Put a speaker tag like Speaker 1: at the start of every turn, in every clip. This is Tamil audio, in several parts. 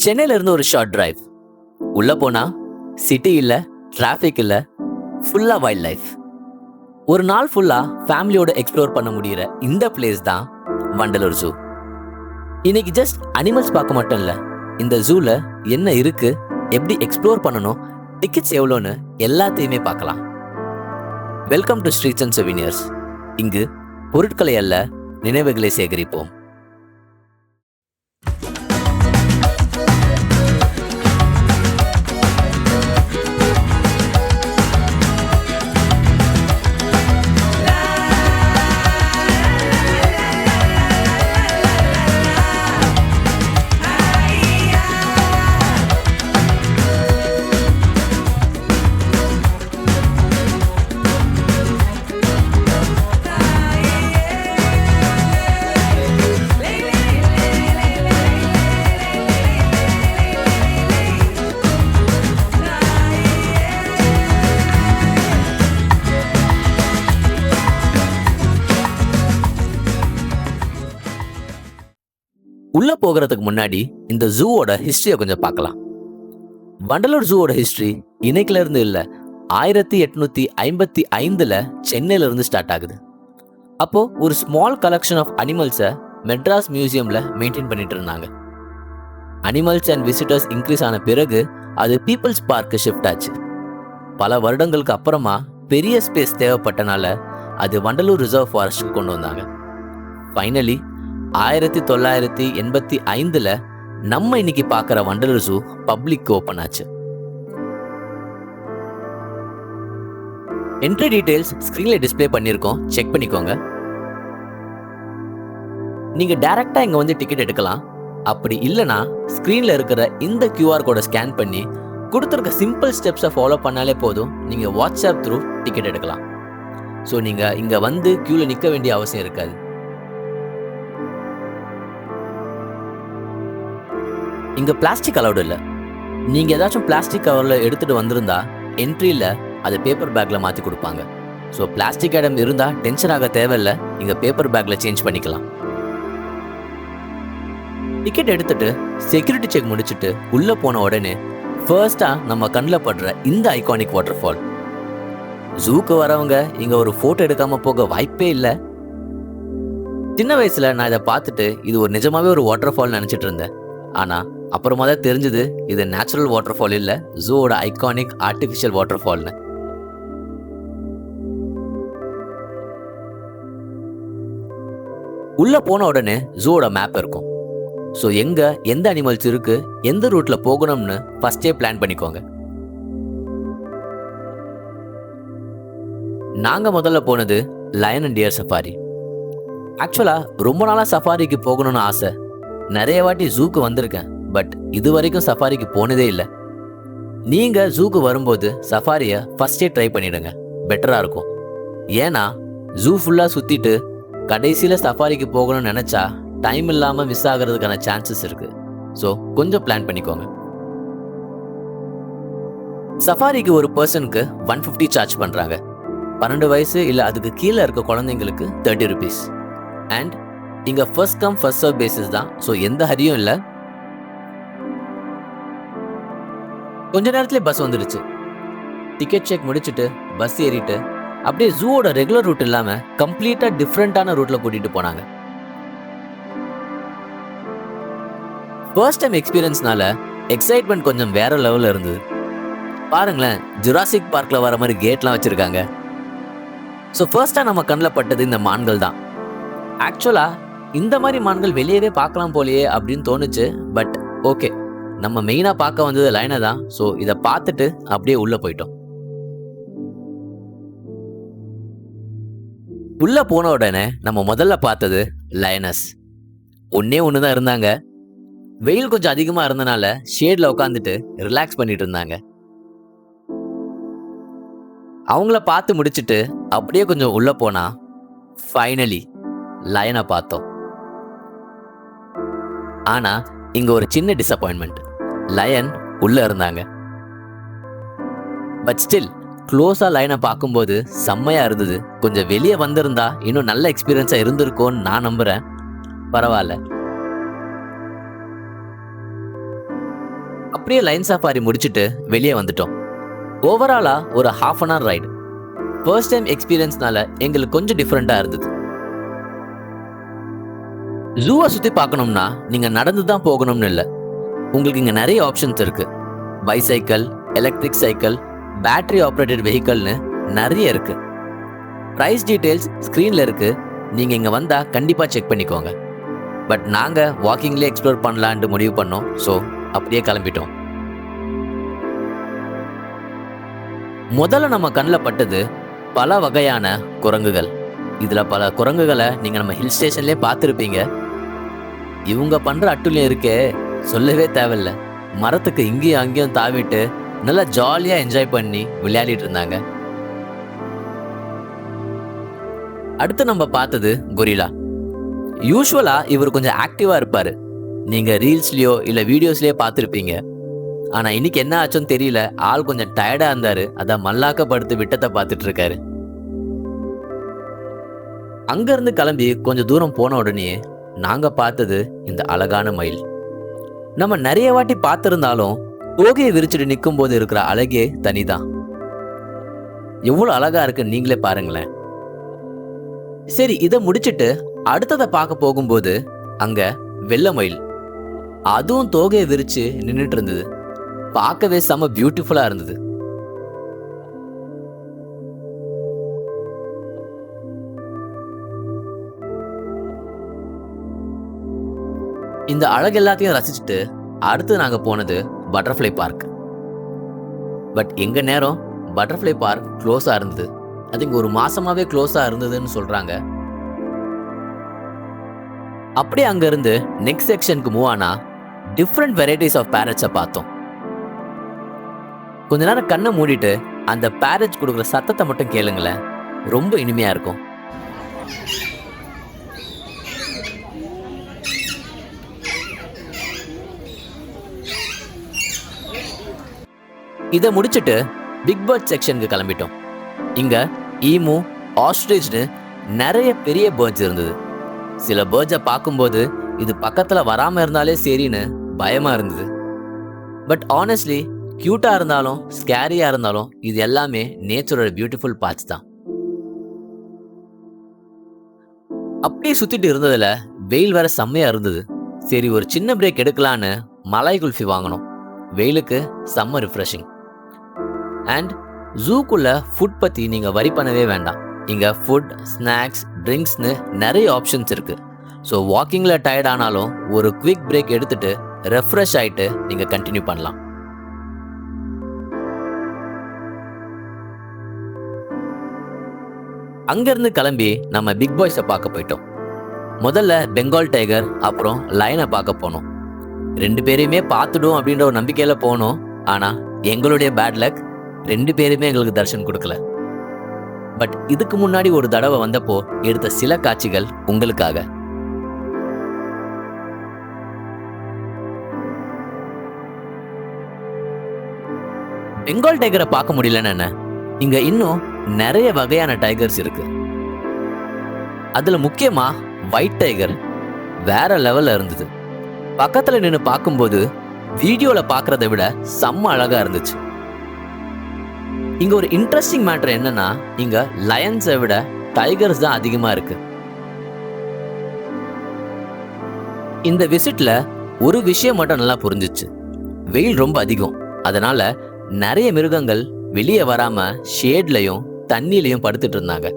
Speaker 1: சென்னையில இருந்து ஒரு ஷார்ட் டிரைவ். உள்ள போனா சிட்டி இல்ல, டிராஃபிக் இல்ல, ஃபுல்லா வைல்ட் லைஃப். ஒரு நாள் ஃபுல்லா ஃபேமிலியோட எக்ஸ்ப்ளோர் பண்ண முடியற இந்த பிளேஸ் தான் வண்டலூர் ஜூ. இன்னைக்கு ஜஸ்ட் அனிமல்ஸ் பார்க்க மட்டும் இல்ல, இந்த ஜூல என்ன இருக்கு, எப்படி எக்ஸ்ப்ளோர் பண்ணணும், டிக்கெட்ஸ் எவ்வளோன்னு எல்லாத்தையுமே பார்க்கலாம். Welcome to streets and souvenirs. இங்கு பொருட்களை அல்ல, நினைவுகளை சேகரிப்போம். உள்ள போகிறதுக்கு முன்னாடி இந்த ஜூவோட ஹிஸ்டரியை கொஞ்சம் பார்க்கலாம். வண்டலூர் ஜூவோட ஹிஸ்டரி இன்னைக்குல இருந்து இல்ல, 1855 சென்னையில இருந்து ஸ்டார்ட் ஆகுது. அப்போ ஒரு ஸ்மால் கலெக்ஷன் ஆஃப் அனிமல்ஸை மெட்ராஸ் மியூசியம்ல மெயின்டைன் பண்ணிட்டு இருந்தாங்க. அனிமல்ஸ் அண்ட் விசிட்டர்ஸ் இன்க்ரீஸ் ஆன பிறகு அது பீப்புள்ஸ் பார்க்கு ஷிஃப்ட் ஆச்சு. பல வருடங்களுக்கு அப்புறமா பெரிய ஸ்பேஸ் தேவைப்பட்டனால அது வண்டலூர் ரிசர்வ் ஃபாரஸ்ட் கொண்டு வந்தாங்க. ஃபைனலி 1985 நம்ம இன்னைக்கு பார்க்குற வண்டலூர் ஜூ பப்ளிக் ஓப்பன் ஆச்சு. என்ட்ரி டீடைல்ஸ் ஸ்கிரீன்ல டிஸ்ப்ளே பண்ணியிருக்கோம், செக் பண்ணிக்கோங்க. நீங்க டைரக்டா இங்க வந்து டிக்கெட் எடுக்கலாம். அப்படி இல்லைனா ஸ்கிரீன்ல இருக்கிற இந்த QR கோடை ஸ்கேன் பண்ணி கொடுத்துருக்க சிம்பிள் ஸ்டெப்ஸை ஃபாலோ பண்ணாலே போதும், நீங்க வாட்ஸ்அப் த்ரூ டிக்கெட் எடுக்கலாம். ஸோ நீங்க இங்க வந்து கியூல நிற்க வேண்டிய அவசியம் இருக்காது. இங்க பிளாஸ்டிக் அலௌடு இல்லை. நீங்க ஏதாச்சும் பிளாஸ்டிக் கவர்ல எடுத்துட்டு வந்திருந்தா என்ட்ரியில அதை பேப்பர் பேக்ல மாத்தி கொடுப்பாங்க. ஸோ பிளாஸ்டிக் ஐட்டம் இருந்தா டென்ஷன் ஆக தேவையில்லை, இங்க பேப்பர் பேக்ல சேஞ்ச் பண்ணிக்கலாம். டிக்கெட் எடுத்துட்டு செக்யூரிட்டி செக் முடிச்சுட்டு உள்ள போன உடனே ஃபர்ஸ்டா நம்ம கண்ணில் படுற இந்த ஐகானிக் வாட்டர் ஃபால். ஜூக்கு வரவங்க இங்க ஒரு போட்டோ எடுக்காம போக வாய்ப்பே இல்லை. சின்ன வயசுல நான் இதை பார்த்துட்டு இது ஒரு நிஜமாவே ஒரு வாட்டர் ஃபால் நினைச்சிட்டு இருந்தேன். ஆனா அப்புறமா தான் தெரிஞ்சது இது நேச்சுரல் வாட்டர் ஃபால் இல்ல, ஜூவோட ஐகானிக் ஆர்டிஃபிஷியல் வாட்டர் ஃபால்னு. உள்ள போன உடனே ஜூவோட மேப் இருக்கும். ஸோ எங்க எந்த அனிமல்ஸ் இருக்கு, எந்த ரூட்ல போகணும்னு ஃபர்ஸ்டே பிளான் பண்ணிக்கோங்க. நாங்க முதல்ல போனது லயன் அண்ட் டியர் சஃபாரி. ஆக்சுவலா ரொம்ப நாளா சஃபாரிக்கு போகணும்னு ஆசை. நிறைய வாட்டி ஜூக்கு வந்திருக்கேன், பட் இது வரைக்கும் சஃபாரிக்கு போனதே இல்லை. நீங்க ஜூக்கு வரும்போது சஃபாரியை ஃபர்ஸ்டே ட்ரை பண்ணிடுங்க, பெட்டரா இருக்கும். ஏன்னா ஜூ ஃபுல்லா சுத்திட்டு கடைசியில சஃபாரிக்கு போகணும்னு நினைச்சா டைம் இல்லாம மிஸ் ஆகிறதுக்கான சான்சஸ் இருக்கு. ஸோ கொஞ்சம் பிளான் பண்ணிக்கோங்க. சஃபாரிக்கு ஒரு பர்சனுக்கு 150 சார்ஜ் பண்றாங்க. 12 வயசு இல்ல அதுக்கு கீழே இருக்க குழந்தைங்களுக்கு 30 rupees. அண்ட் இங்க first come first serve basis தான். ஸோ எந்த ஹரியும் இல்லை. கொஞ்ச நேரத்துல பஸ் வந்துடுச்சு. டிக்கெட் செக் முடிச்சுட்டு பஸ் ஏறிட்டு அப்படியே ஜூவோட ரெகுலர் ரூட் இல்லாம கம்ப்ளீட்டா டிஃப்ரெண்டான ரூட்ல கூட்டிட்டு போனாங்க. ஃபர்ஸ்ட் டைம் எக்ஸ்பீரியன்ஸ்னால எக்ஸைட்மெண்ட் கொஞ்சம் வேற லெவல்ல இருந்தது. பாருங்களேன், ஜுராசிக் பார்க்ல வர மாதிரி கேட்லாம் வச்சிருக்காங்க. ஸோ ஃபர்ஸ்டா நம்ம கண்ணில் பட்டது இந்த மான்கள் தான். ஆக்சுவலா இந்த மாதிரி மான்கள் வெளியவே பார்க்கலாம் போலையே அப்படின்னு தோணுச்சு. பட் ஓகே, நம்ம மெயினா பார்க்க வந்தது லைனை தான். ஸோ இதை பார்த்துட்டு அப்படியே உள்ள போயிட்டோம். உள்ள போன உடனே நம்ம முதல்ல பார்த்தது லயனஸ். ஒன்னே ஒண்ணுதான் இருந்தாங்க. வெயில் கொஞ்சம் அதிகமா இருந்தனால ஷேட்ல உட்காந்துட்டு ரிலாக்ஸ் பண்ணிட்டு இருந்தாங்க. அவங்கள பார்த்து முடிச்சுட்டு அப்படியே கொஞ்சம் உள்ள போனா ஃபைனலி லயனை பார்த்தோம். ஆனா இங்க ஒரு சின்ன டிசப்பாயின்மெண்ட். லயன் உள்ள இருந்தாங்க. பட் ஸ்டில் க்ளோஸா லைனை பார்க்கும்போது செம்மையா இருந்தது. கொஞ்சம் வெளியே வந்திருந்தா இன்னும் நல்ல எக்ஸ்பீரியன்ஸா இருந்திருக்கும்னு நான் நம்புறேன். பரவாயில்ல. அப்படியே லைன் சஃபாரி முடிச்சுட்டு வெளியே வந்துட்டோம். ஓவராலா ஒரு half an hour ride. First time எக்ஸ்பீரியன்ஸ்னால எங்களுக்கு கொஞ்சம் டிஃப்ரெண்டா இருந்தது. ஜூவை சுத்தி பார்க்கணும்னா நீங்க நடந்து தான் போகணும்னு இல்லை. உங்களுக்கு இங்க நிறைய ஆப்ஷன்ஸ் இருக்கு. Bicycle, electric cycle, battery operated வெஹிக்கல்னு நிறைய இருக்கு. பிரைஸ் டீடைல்ஸ் ஸ்கிரீன்ல இருக்கு. நீங்க இங்க வந்தா கண்டிப்பா செக் பண்ணிக்கோங்க. பட் நாங்க வாக்கிங்லேயே எக்ஸ்ப்ளோர் பண்ணலான்னு முடிவு பண்ணோம். ஸோ அப்படியே கிளம்பிட்டோம். முதல்ல நம்ம கண்ணில் பட்டது பல வகையான குரங்குகள். இதுல பல குரங்குகளை நீங்க நம்ம ஹில் ஸ்டேஷன்லயே பார்த்துருப்பீங்க. இவங்க பண்ற அட்டுலியம் இருக்கே சொல்லவே தேவையில்ல. மரத்துக்கு இங்கேயும் அங்கேயும் தாவிட்டு நல்லா ஜாலியா என்ஜாய் பண்ணி விளையாடிட்டு இருந்தாங்க. அடுத்து நம்ம பார்த்தது கொரில்லா. யூஸ்வலா இவர் கொஞ்சம் ஆக்டிவா இருப்பாரு. நீங்க ரீல்ஸ்லயோ இல்ல வீடியோஸ்லயோ பார்த்துருப்பீங்க. ஆனா இன்னைக்கு என்ன ஆச்சுன்னு தெரியல. ஆள் கொஞ்சம் டயர்டா இருந்தாரு. அதான் மல்லாக்கப்படுத்து விட்டத்தை பார்த்துட்டு இருக்காரு. அங்க இருந்து கிளம்பி கொஞ்சம் தூரம் போன உடனே நாங்க பார்த்தது இந்த அழகான மயில். நம்ம நிறைய வாட்டி பார்த்திருந்தாலும் தோகையை விரிச்சுட்டு நிற்கும் போது இருக்கிற அழகே தனிதான். எவ்வளவு அழகா இருக்கு நீங்களே பாருங்களேன். சரி, இதை முடிச்சிட்டு அடுத்ததை பார்க்க போகும்போது அங்க வெள்ளை மயில், அதுவும் தோகையை விரிச்சு நின்றுட்டு இருந்தது. பார்க்கவே செம பியூட்டிஃபுல்லா இருந்தது. இந்த அழகு எல்லாத்தையும் ரசிச்சுட்டு அடுத்து நாங்க போனது பட்டர்ஃப்ளை பார்க். பட் எங்க நேரம் பட்டர்ஃப்ளை பார்க் க்ளோஸா இருந்தது. அது இங்க ஒரு மாசமாவே க்ளோஸா இருந்ததுன்னு சொல்றாங்க. அப்படியே அங்க இருந்து நெக்ஸ்ட் செக்ஷனுக்கு மூவ் ஆனா டிஃப்ரெண்ட் வெரைட்டிஸ் ஆஃப் பேரட்ஸை பார்த்தோம். கொஞ்ச நேரம் கண்ணை மூடிட்டு அந்த பேரட்ஸ் கொடுக்குற சத்தத்தை மட்டும் கேளுங்களேன். ரொம்ப இனிமையா இருக்கும். இதை முடிச்சுட்டு பிக் பேர்ட் செக்ஷனுக்கு கிளம்பிட்டோம். இங்க ஈமு, ஆஸ்ட்ரிச்னு நிறைய பெரிய பேர்ட்ஸ் இருந்தது. சில பேர்ட்ஸை பார்க்கும்போது இது பக்கத்துல வராம இருந்தாலே சரின்னு பயமா இருந்தது. பட் ஆனஸ்ட்லி கியூட்டா இருந்தாலும் ஸ்கேரியா இருந்தாலும் இது எல்லாமே நேச்சரோட பியூட்டிஃபுல் பார்ட்ஸ் தான். அப்படியே சுத்திட்டு இருந்ததுல வெயில் வேற செம்மையா இருந்தது. சரி, ஒரு சின்ன பிரேக் எடுக்கலான்னு மலாய் குல்ஃபி வாங்கணும். வெயிலுக்கு செம்ம ரிஃப்ரெஷிங். அண்ட் ஜூக்குள்ள ஃபுட் பத்தி நீங்க வரி பண்ணவே வேண்டாம். இங்க ஃபுட், ஸ்நாக்ஸ், ட்ரிங்க்ஸ்னு நிறைய ஆப்ஷன்ஸ் இருக்கு. ஸோ வாக்கிங்ல டயர்ட் ஆனாலும் ஒரு குவிக் பிரேக் எடுத்துட்டு ரெஃப்ரெஷ் ஆயிட்டு நீங்க கண்டினியூ பண்ணலாம். அங்கிருந்து கிளம்பி நம்ம பிக் பாய்ஸை பார்க்க போயிட்டோம். முதல்ல பெங்கால் டைகர், அப்புறம் லயனை பார்க்க போனோம். ரெண்டு பேரையுமே பார்த்துடும் அப்படின்ற ஒரு நம்பிக்கையில போனோம். ஆனா எங்களுடைய பேட் லக், ரெண்டு பேருமே எங்களுக்கு தரிசனம் கொடுக்கல. பட் இதுக்கு முன்னாடி ஒரு தடவை வந்தப்போ எடுத்த சில காட்சிகள் உங்களுக்காக. பெங்கால் டைகரை பார்க்க முடியலன்னு என்ன, இங்க இன்னும் நிறைய வகையான டைகர்ஸ் இருக்கு. அதுல முக்கியமா ஒயிட் டைகர் வேற லெவல்ல இருந்தது. பக்கத்துல நின்று பார்க்கும்போது வீடியோல பார்க்கறதை விட செம்ம அழகா இருந்துச்சு. இங்க ஒரு இன்ட்ரெஸ்டிங் மேட்டர் என்னன்னா, இங்க லயன்ஸை விட டைகர்ஸ் தான் அதிகமா இருக்கு. இந்த விசிட்ல ஒரு விஷயம் மட்டும் நல்லா புரிஞ்சிச்சு. வெயில் ரொம்ப அதிகம். அதனால நிறைய மிருகங்கள் வெளியே வராம ஷேட்லயும் தண்ணிலையும் படுத்துட்டு இருந்தாங்க.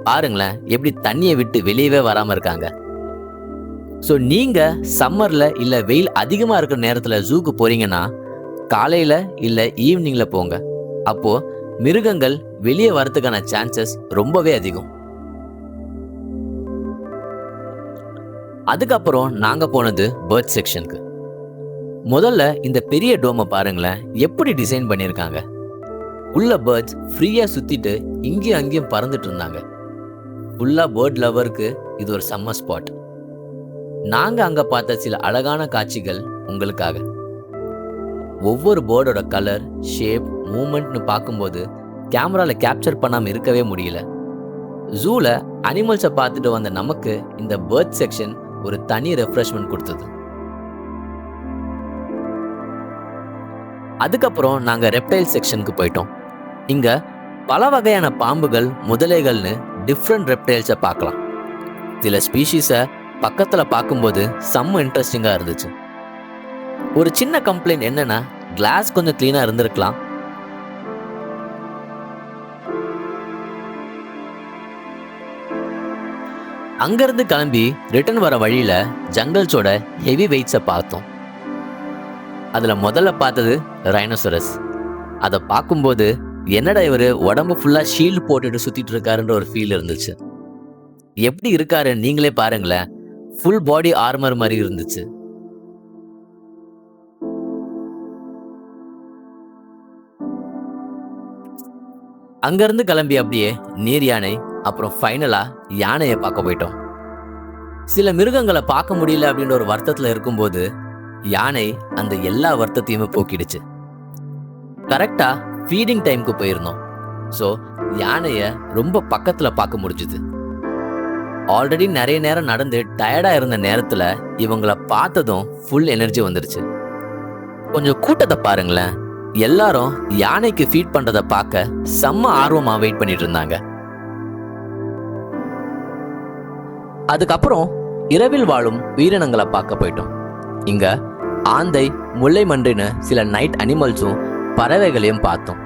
Speaker 1: பாருங்களேன் எப்படி தண்ணியை விட்டு வெளியவே வராம இருக்காங்க. ஸோ நீங்க சம்மர்ல இல்ல வெயில் அதிகமா இருக்கிற நேரத்துல ஜூக்கு போறீங்கன்னா காலையில இல்ல ஈவினிங்ல போங்க. அப்போ மிருகங்கள் வெளியே வரதுக்கான சான்சஸ் ரொம்பவே அதிகம். அதுக்கப்புறம் நாங்க போனது பேர்ட் செக்ஷனுக்கு. முதல்ல இந்த பெரிய டோமை பாருங்களேன், எப்படி டிசைன் பண்ணியிருக்காங்க. உள்ள பேர்ட்ஸ் ஃப்ரீயா சுத்திட்டு இங்கேயும் அங்கேயும் பறந்துட்டு இருந்தாங்க. ஃபுல்லா பேர்ட் லவருக்கு இது ஒரு சம்மர் ஸ்பாட். நாங்க அங்க பார்த்த சில அழகான காட்சிகள் உங்களுக்காக. ஒவ்வொரு பேர்டோட கலர், ஷேப், மூமெண்ட்னு பார்க்கும்போது கேமரால கேப்சர் பண்ணாம இருக்கவே முடியல. ஜூல அனிமல்ஸை பார்த்துட்டு வந்த நமக்கு இந்த பேர்ட் செக்ஷன் ஒரு தனி ரெஃப்ரெஷ்மெண்ட் கொடுத்தது. அதுக்கப்புறம் நாங்கள் ரெப்டைல் செக்ஷனுக்கு போயிட்டோம். இங்கே பல வகையான பாம்புகள், முதலைகள்னு டிஃப்ரெண்ட் ரெப்டைல்ஸை பார்க்கலாம். சில ஸ்பீஷீஸை பக்கத்தில் பார்க்கும்போது செம்ம இன்ட்ரெஸ்டிங்காக இருந்துச்சு. ஒரு சின்ன கம்ப்ளைண்ட் என்னன்னா, கிளாஸ் கொஞ்சம் க்ளீனாக இருந்திருக்கலாம். அங்கிருந்து கிளம்பி ரிட்டர்ன் வர வழியில ஜங்கல்ஸோட ஹெவி வெயிட்ஸை பார்த்தோம். அதுல முதல்ல பார்த்தது ரைனோசரஸ். அதை பார்க்கும்போது என்னடா இவரு உடம்பு ஃபுல்லா ஷீல்டு போட்டுட்டு சுத்திட்டு இருக்காருன்ற ஒரு ஃபீல் இருந்துச்சு. எப்படி இருக்காரு நீங்களே பாருங்களேன், ஃபுல் பாடி ஆர்மர் மாதிரி இருந்துச்சு. அங்கிருந்து கிளம்பி அப்படியே நீர் யானை, அப்புறம் ஃபைனலா யானையை பார்க்க போயிட்டோம். சில மிருகங்களை பார்க்க முடியல அப்படின்ற ஒரு வருத்தத்தில் இருக்கும்போது யானை அந்த எல்லா வருத்தத்தையுமே போக்கிடுச்சு. கரெக்டா ஃபீடிங் டைமுக்கு போயிருந்தோம். ஸோ யானையை ரொம்ப பக்கத்தில் பார்க்க முடிஞ்சுது. ஆல்ரெடி நிறைய நேரம் நடந்து டயர்டா இருந்த நேரத்துல இவங்களை பார்த்ததும் ஃபுல் எனர்ஜி வந்துருச்சு. கொஞ்சம் கூட்டத்தை பாருங்களேன், எல்லாரும் யானைக்கு ஃபீட் பண்றதை பார்க்க செம்ம ஆர்வமா வெயிட் பண்ணிட்டு இருந்தாங்க. அதுக்கப்புறம் இரவில் வாழும் உயிரினங்களை பார்க்க போயிட்டோம். இங்க ஆந்தை, முல்லை மன்றின்னு சில நைட் அனிமல்ஸும் பறவைகளையும் பார்த்தோம்.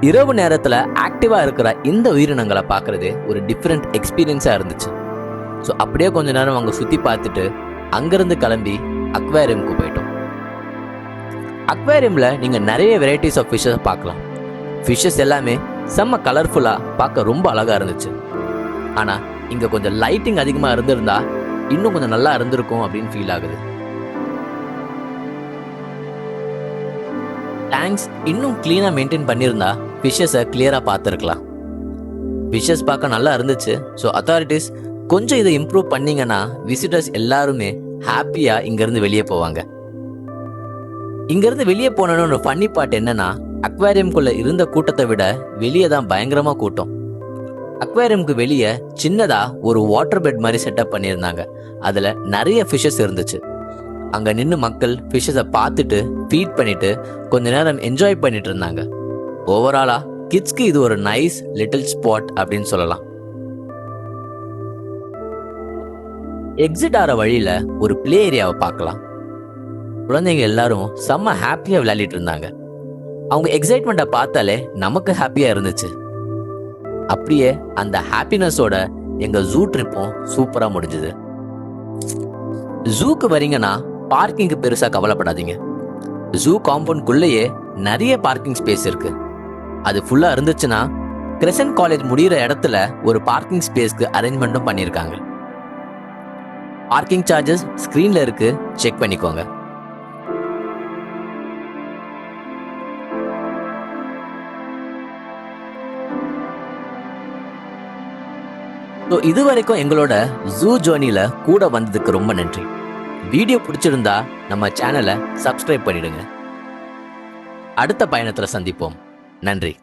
Speaker 1: இரவு நேரத்துல ஆக்டிவா இருக்கிற இந்த உயிரினங்களை பார்க்கறது ஒரு டிஃப்ரெண்ட் எக்ஸ்பீரியன்ஸா இருந்துச்சு. ஸோ அப்படியே கொஞ்ச நேரம் அங்கே சுற்றி பார்த்துட்டு அங்கேருந்து கிளம்பி அக்வேரியமுக்கு போயிட்டோம். அக்வேரியமில் நீங்கள் நிறைய வெரைட்டிஸ் ஆஃப் ஃபிஷ்ஷஸ் பார்க்கலாம். ஃபிஷ்ஷஸ் எல்லாமே செம்ம கலர்ஃபுல்லாக பார்க்க ரொம்ப அழகாக இருந்துச்சு. ஆனால் இங்கே கொஞ்சம் லைட்டிங் அதிகமாக இருந்திருந்தா இன்னும் கொஞ்சம் நல்லா இருந்திருக்கும் அப்படின்னு ஃபீல் ஆகுது. டேங்க்ஸ் இன்னும் க்ளீனாக மெயின்டைன் பண்ணியிருந்தா ஃபிஷ்ஷஸை கிளியராக பார்த்துருக்கலாம். ஃபிஷ்ஷஸ் பார்க்க நல்லா இருந்துச்சு. ஸோ அத்தாரிட்டிஸ் கொஞ்சம் இதை இம்ப்ரூவ் பண்ணீங்கன்னா விசிட்டர்ஸ் எல்லாருமே ஹாப்பியாக இங்கேருந்து வெளியே போவாங்க. இங்கேருந்து வெளியே போனோன்னு ஃபன்னி பார்ட் என்னன்னா, அக்வேரியம்குள்ளே இருந்த கூட்டத்தை விட வெளியே தான் பயங்கரமாக கூட்டம். அக்வேரியமுக்கு வெளியே சின்னதாக ஒரு வாட்டர் பெட் மாதிரி செட்டப் பண்ணியிருந்தாங்க. அதில் நிறைய ஃபிஷ்ஷஸ் இருந்துச்சு. அங்கே நின்று மக்கள் ஃபிஷ்ஷஸை பார்த்துட்டு ஃபீட் பண்ணிட்டு கொஞ்ச நேரம் என்ஜாய் பண்ணிட்டு இருந்தாங்க. ஓவராலாக கிட்ஸ்க்கு இது ஒரு நைஸ் லிட்டில் ஸ்பாட் அப்படின்னு சொல்லலாம். எக்ஸிட் ஆகிற வழியில ஒரு பிளே ஏரியாவை பார்க்கலாம். குழந்தைங்க எல்லாரும் செம்ம ஹாப்பியா விளையாடிட்டு இருந்தாங்க. அவங்க எக்ஸைட்மெண்ட்டை பார்த்தாலே நமக்கு ஹாப்பியா இருந்துச்சு. அப்படியே அந்த ஹாப்பினஸோட எங்க ஜூ ட்ரிப்பும் சூப்பரா முடிஞ்சது. ஜூக்கு வரீங்கன்னா பார்க்கிங்க்கு பெருசா கவலைப்படாதீங்க. ஜூ காம்பவுண்ட்குள்ளேயே நிறைய பார்க்கிங் ஸ்பேஸ் இருக்கு. அது ஃபுல்லா இருந்துச்சுன்னா கிரெசன்ட் காலேஜ் முடிகிற இடத்துல ஒரு பார்க்கிங் ஸ்பேஸ்க்கு அரேஞ்ச்மெண்ட்டும் பண்ணியிருக்காங்க. பார்க்கிங் சார்ஜஸ் ஸ்கிரீன்ல இருக்கு, செக் பண்ணிக்கோங்க. ஸோ இது வரைக்கும் எங்களோட ஜூ ஜேர்னில கூட வந்ததுக்கு ரொம்ப நன்றி. வீடியோ பிடிச்சிருந்தா நம்ம சேனலை சப்ஸ்கிரைப் பண்ணிடுங்க. அடுத்த பயணத்துல சந்திப்போம். நன்றி.